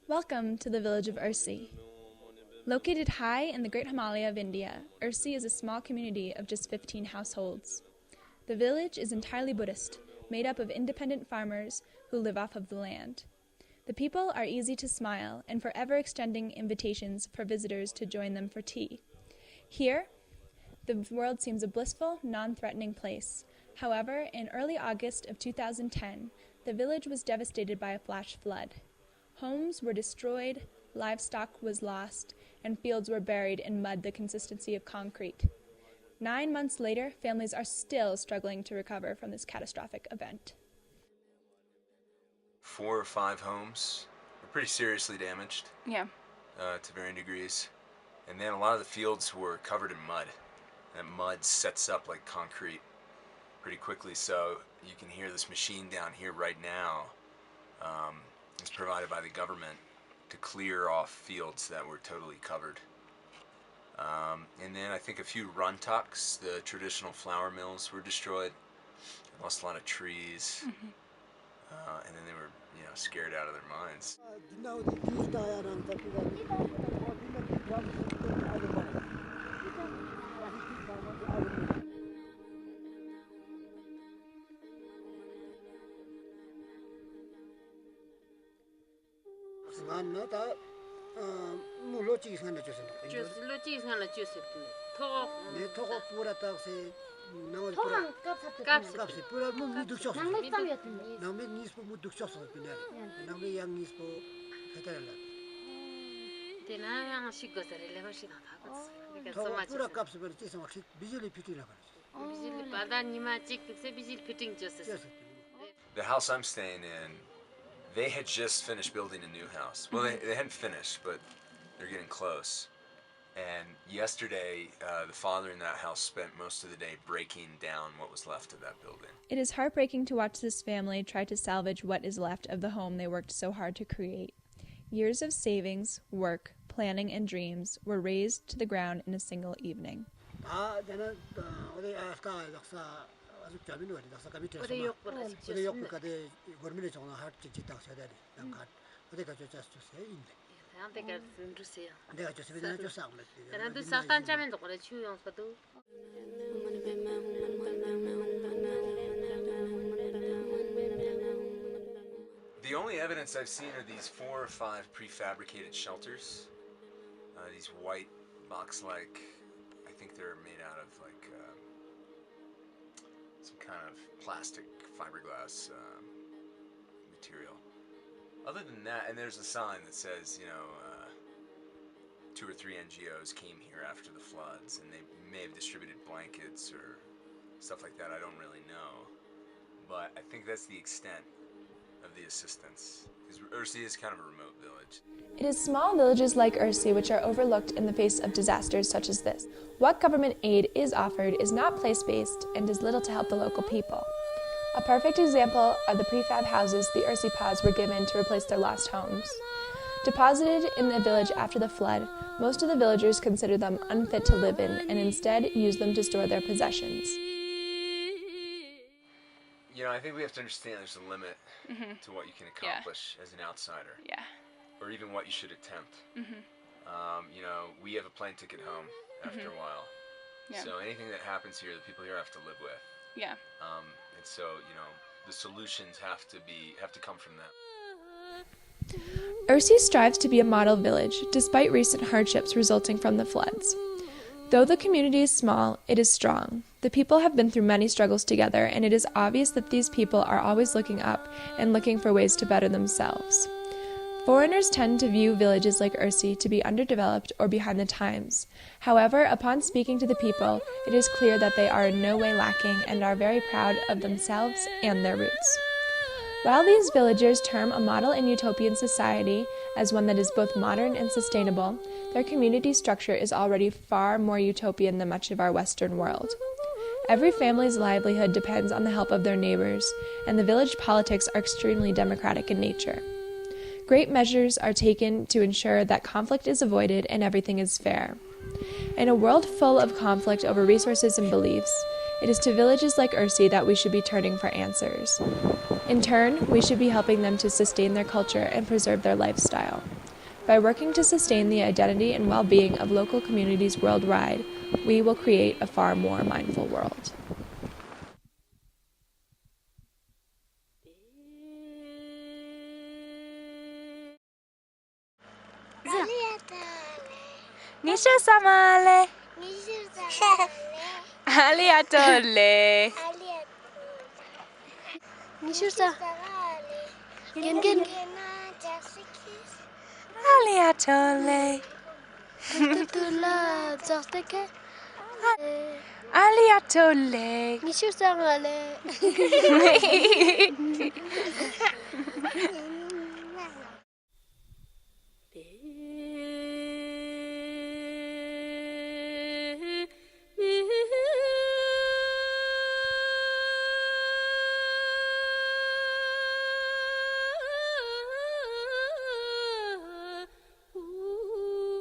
Welcome to the village of Ursi. Located high in the Great Himalaya of India, Ursi is a small community of just 15 households. The village is entirely Buddhist, made up of independent farmers who live off of the land. The people are easy to smile and forever extending invitations for visitors to join them for tea. Here, the world seems a blissful, non-threatening place. However, in early August of 2010, the village was devastated by a flash flood. Homes were destroyed, livestock was lost, and fields were buried in mud the consistency of concrete. 9 months later, families are still struggling to recover from this catastrophic event. 4 or 5 homes were pretty seriously damaged. Yeah. To varying degrees. And then a lot of the fields were covered in mud. That mud sets up like concrete pretty quickly, so you can hear this machine down here right now. It's provided by the government to clear off fields that were totally covered. And then I think a few runtucks, the traditional flour mills, were destroyed. Lost a lot of trees. And then they were, scared out of their minds. The house I'm staying in, they had just finished building a new house. Well, they hadn't finished, but they're getting close. And yesterday, the father in that house spent most of the day breaking down what was left of that building. It is heartbreaking to watch this family try to salvage what is left of the home they worked so hard to create. Years of savings, work, planning, and dreams were razed to the ground in a single evening. The only evidence I've seen are these 4 or 5 prefabricated shelters. These white box-like, I think they're made out of like some kind of plastic fiberglass material. Other than that, and there's a sign that says, 2 or 3 NGOs came here after the floods, and they may have distributed blankets or stuff like that. I don't really know, but I think that's the extent of the assistance, because Ursi is kind of a remote village. It is small villages like Ursi which are overlooked in the face of disasters such as this. What government aid is offered is not place-based and does little to help the local people. A perfect example are the prefab houses the Ursi Pods were given to replace their lost homes. Deposited in the village after the flood, most of the villagers consider them unfit to live in and instead use them to store their possessions. I think we have to understand there's a limit to what you can accomplish as an outsider. Yeah. Or even what you should attempt. We have a plane ticket home after a while. Yeah. So anything that happens here, the people here have to live with. Yeah. And so, the solutions have to come from them. Ursi strives to be a model village, despite recent hardships resulting from the floods. Though the community is small, it is strong. The people have been through many struggles together, and it is obvious that these people are always looking up and looking for ways to better themselves. Foreigners tend to view villages like Ursi to be underdeveloped or behind the times. However, upon speaking to the people, it is clear that they are in no way lacking and are very proud of themselves and their roots. While these villagers term a model and utopian society as one that is both modern and sustainable, their community structure is already far more utopian than much of our Western world. Every family's livelihood depends on the help of their neighbors, and the village politics are extremely democratic in nature. Great measures are taken to ensure that conflict is avoided and everything is fair. In a world full of conflict over resources and beliefs, It is to villages like Ursi that we should be turning for answers. In turn, we should be helping them to sustain their culture and preserve their lifestyle. By working to sustain the identity and well-being of local communities worldwide, we will create a far more mindful world. Nisha-sama-le. Aliato-le. Nisha-sa. Gen. Aliato-le. Tutula Zosteke. Aliato-le. Nisha-sama-le.